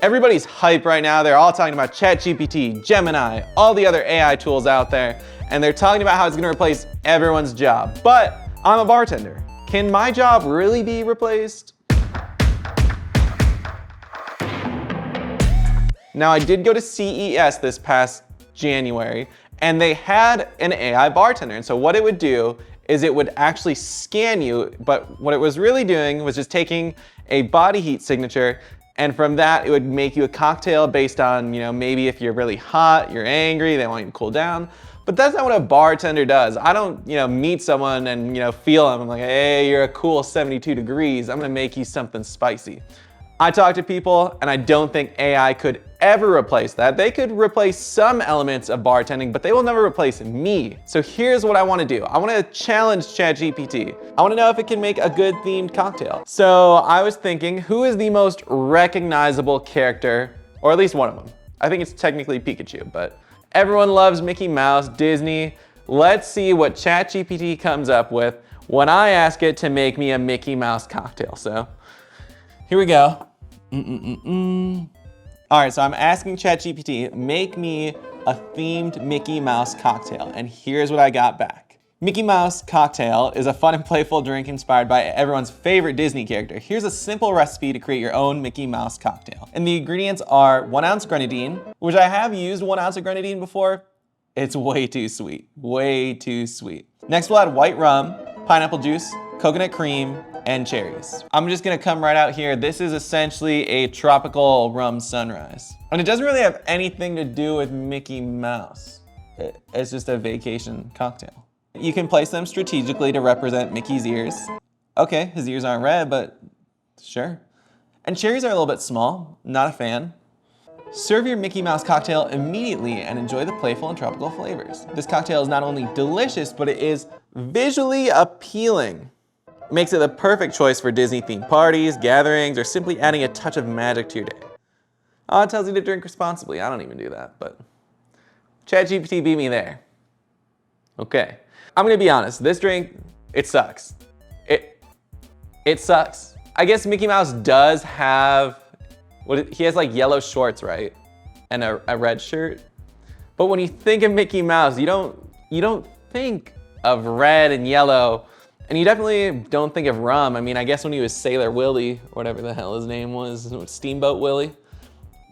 Everybody's hype right now. They're all talking about Chat GPT, Gemini, all the other AI tools out there, and they're talking about how it's gonna replace everyone's job. But I'm a bartender. Can my job really be replaced? Now, I did go to CES this past January, and they had an AI bartender. And so what it would do is it would actually scan you, but what it was really doing was just taking a body heat signature, and from that, it would make you a cocktail based on, maybe if you're really hot, you're angry, they want you to cool down. But that's not what a bartender does. I don't, meet someone and, feel them. I'm like, hey, you're a cool 72 degrees. I'm gonna make you something spicy. I talk to people, and I don't think AI could ever replace that. They could replace some elements of bartending, but they will never replace me. So here's what I wanna do. I wanna challenge Chat GPT. I wanna know if it can make a good themed cocktail. So I was thinking, who is the most recognizable character, or at least one of them? I think it's technically Pikachu, but everyone loves Mickey Mouse, Disney. Let's see what Chat GPT comes up with when I ask it to make me a Mickey Mouse cocktail. So here we go. All right, so I'm asking ChatGPT, make me a themed Mickey Mouse cocktail, and here's what I got back. Mickey Mouse cocktail is a fun and playful drink inspired by everyone's favorite Disney character. Here's a simple recipe to create your own Mickey Mouse cocktail. And the ingredients are 1 ounce grenadine, which I have used 1 ounce of grenadine before. It's way too sweet, way too sweet. Next we'll add white rum, pineapple juice, coconut cream, and cherries. I'm just gonna come right out here. This is essentially a tropical rum sunrise. And it doesn't really have anything to do with Mickey Mouse. It's just a vacation cocktail. You can place them strategically to represent Mickey's ears. Okay, his ears aren't red, but sure. And cherries are a little bit small, not a fan. Serve your Mickey Mouse cocktail immediately and enjoy the playful and tropical flavors. This cocktail is not only delicious, but it is visually appealing. Makes it the perfect choice for Disney-themed parties, gatherings, or simply adding a touch of magic to your day. Oh, it tells you to drink responsibly. I don't even do that, but ChatGPT beat me there. Okay, I'm gonna be honest. This drink, it sucks. It sucks. I guess Mickey Mouse does have, he has like yellow shorts, right? And a red shirt. But when you think of Mickey Mouse, you don't think of red and yellow. And you definitely don't think of rum. I mean, I guess when he was Sailor Willie, or whatever the hell his name was, Steamboat Willie,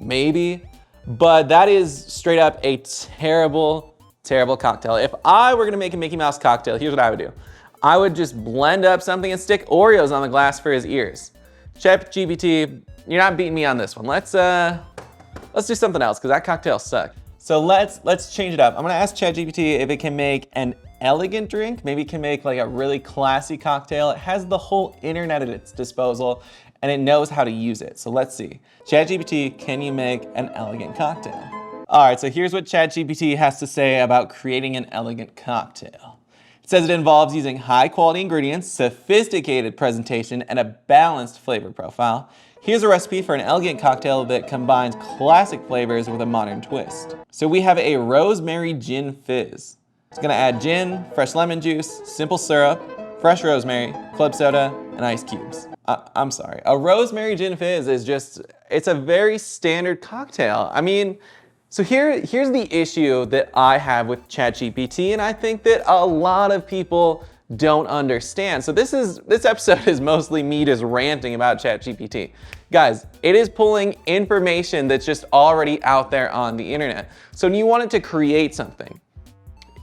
maybe. But that is straight up a terrible, terrible cocktail. If I were gonna make a Mickey Mouse cocktail, here's what I would do. I would just blend up something and stick Oreos on the glass for his ears. ChatGPT, you're not beating me on this one. Let's do something else, because that cocktail sucked. So let's change it up. I'm gonna ask ChatGPT if it can make an elegant drink. Maybe it can make like a really classy cocktail. It has the whole internet at its disposal and it knows how to use it. So let's see. ChatGPT, can you make an elegant cocktail? All right, so here's what ChatGPT has to say about creating an elegant cocktail. It says it involves using high quality ingredients, sophisticated presentation, and a balanced flavor profile. Here's a recipe for an elegant cocktail that combines classic flavors with a modern twist. So we have a rosemary gin fizz. It's gonna add gin, fresh lemon juice, simple syrup, fresh rosemary, club soda, and ice cubes. I'm sorry, a rosemary gin fizz is just, it's a very standard cocktail. I mean, so here's the issue that I have with ChatGPT, and I think that a lot of people don't understand. So this episode is mostly me just ranting about ChatGPT. Guys, it is pulling information that's just already out there on the internet. So when you want it to create something,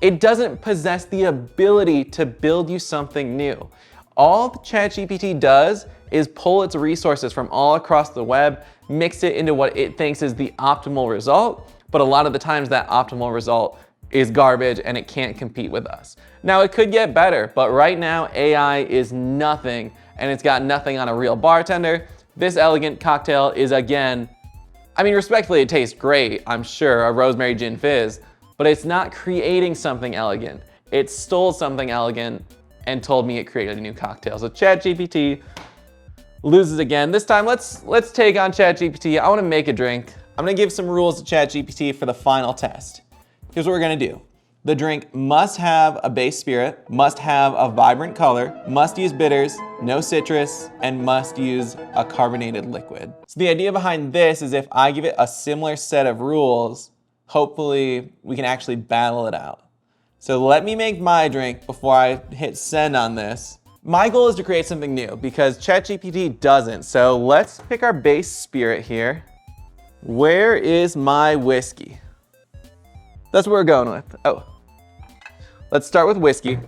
it doesn't possess the ability to build you something new. All ChatGPT does is pull its resources from all across the web, mix it into what it thinks is the optimal result, but a lot of the times that optimal result is garbage and it can't compete with us. Now it could get better, but right now AI is nothing and it's got nothing on a real bartender. This elegant cocktail is, again, I mean, respectfully, it tastes great, I'm sure, a rosemary gin fizz, but it's not creating something elegant. It stole something elegant and told me it created a new cocktail. So ChatGPT loses again. This time, let's take on ChatGPT. I wanna make a drink. I'm gonna give some rules to ChatGPT for the final test. Here's what we're gonna do. The drink must have a base spirit, must have a vibrant color, must use bitters, no citrus, and must use a carbonated liquid. So the idea behind this is if I give it a similar set of rules, hopefully we can actually battle it out. So let me make my drink before I hit send on this. My goal is to create something new because Chat GPT doesn't. So let's pick our base spirit here. Where is my whiskey? That's what we're going with. Oh, let's start with whiskey.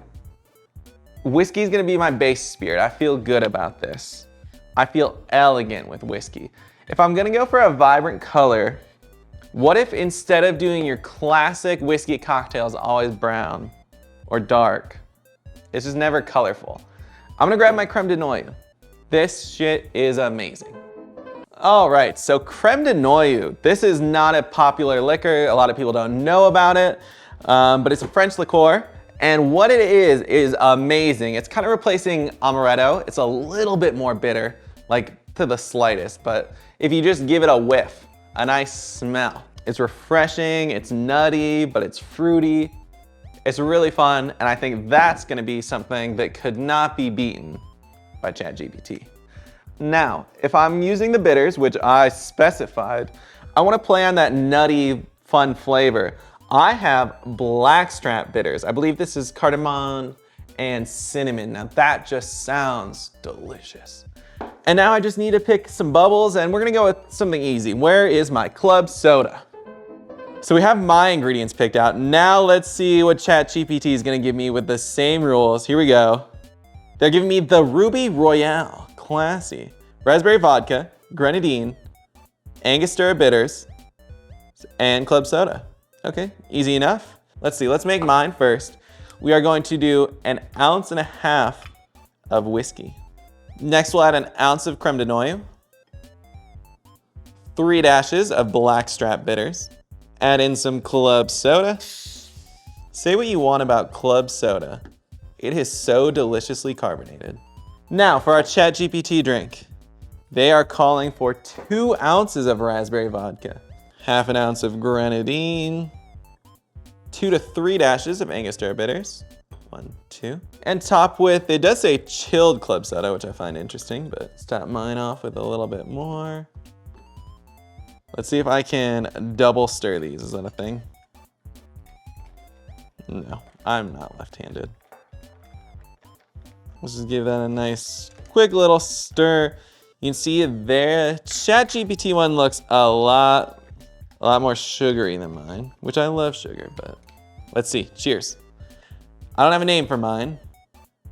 Whiskey is gonna be my base spirit. I feel good about this. I feel elegant with whiskey. If I'm gonna go for a vibrant color, what if instead of doing your classic whiskey cocktails always brown or dark, it's just never colorful? I'm gonna grab my creme de noyau. This shit is amazing. All right, so creme de noyau. This is not a popular liquor. A lot of people don't know about it, but it's a French liqueur. And what it is amazing. It's kind of replacing amaretto. It's a little bit more bitter, like to the slightest, but if you just give it a whiff, a nice smell. It's refreshing, it's nutty, but it's fruity. It's really fun, and I think that's gonna be something that could not be beaten by Chat GPT. Now, if I'm using the bitters, which I specified, I wanna play on that nutty, fun flavor. I have blackstrap bitters. I believe this is cardamom and cinnamon. Now that just sounds delicious. And now I just need to pick some bubbles, and we're gonna go with something easy. Where is my club soda? So we have my ingredients picked out. Now let's see what Chat GPT is gonna give me with the same rules. Here we go. They're giving me the Ruby Royale, classy. Raspberry vodka, grenadine, Angostura bitters, and club soda. Okay, easy enough. Let's see, let's make mine first. We are going to do 1.5 ounces of whiskey. Next, we'll add 1 ounce of creme de noyau, 3 dashes of blackstrap bitters, add in some club soda. Say what you want about club soda. It is so deliciously carbonated. Now for our Chat GPT drink. They are calling for 2 ounces of raspberry vodka, 1/2 ounce of grenadine, 2 to 3 dashes of Angostura bitters, 1, 2. And top with, it does say chilled club soda, which I find interesting, but let's top mine off with a little bit more. Let's see if I can double stir these. Is that a thing? No, I'm not left-handed. Let's just give that a nice, quick little stir. You can see there, Chat GPT one looks a lot more sugary than mine, which I love sugar, but let's see. Cheers. I don't have a name for mine.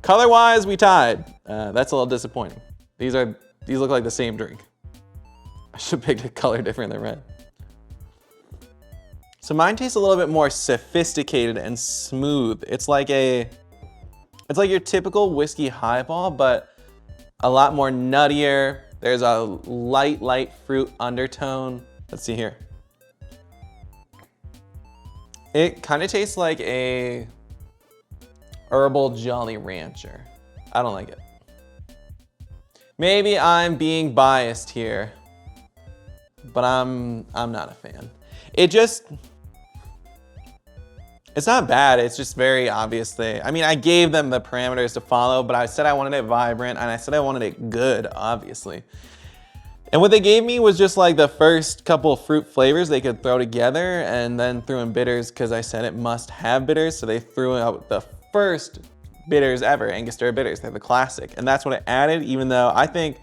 Color-wise, we tied. That's a little disappointing. These look like the same drink. I should have picked a color different than red. So mine tastes a little bit more sophisticated and smooth. It's like your typical whiskey highball, but a lot more nuttier. There's a light fruit undertone. Let's see here. It kind of tastes like a herbal Jolly Rancher. I don't like it. Maybe I'm being biased here, but I'm not a fan. It's not bad, it's just very obviously, I mean, I gave them the parameters to follow, but I said I wanted it vibrant, and I said I wanted it good, obviously. And what they gave me was just like the first couple of fruit flavors they could throw together, and then threw in bitters because I said it must have bitters, so they threw out the first bitters ever, Angostura bitters. They're the classic, and that's what it added, even though I think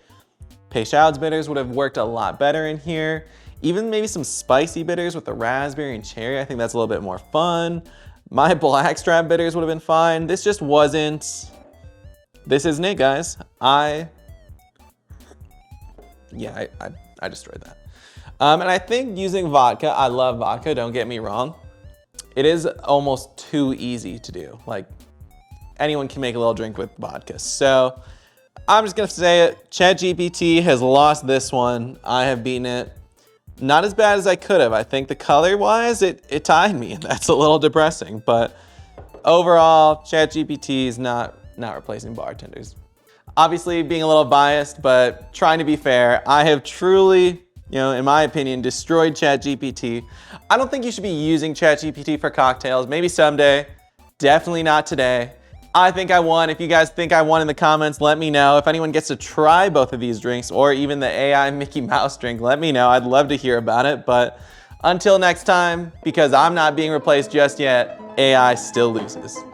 Peychaud's bitters would have worked a lot better in here. Even maybe some spicy bitters with the raspberry and cherry. I think that's a little bit more fun. My blackstrap bitters would have been fine. This just wasn't. This isn't it, guys. I destroyed that. And I think using vodka, I love vodka, don't get me wrong. It is almost too easy to do. Like, anyone can make a little drink with vodka. So I'm just gonna say it. ChatGPT has lost this one. I have beaten it. Not as bad as I could have. I think the color-wise, it tied me. That's a little depressing, but overall, ChatGPT is not replacing bartenders. Obviously, being a little biased, but trying to be fair, I have truly you know, in my opinion, destroyed Chat GPT. I don't think you should be using Chat GPT for cocktails. Maybe someday, definitely not today. I think I won. If you guys think I won in the comments, let me know. If anyone gets to try both of these drinks or even the AI Mickey Mouse drink, let me know. I'd love to hear about it. But until next time, because I'm not being replaced just yet, AI still loses.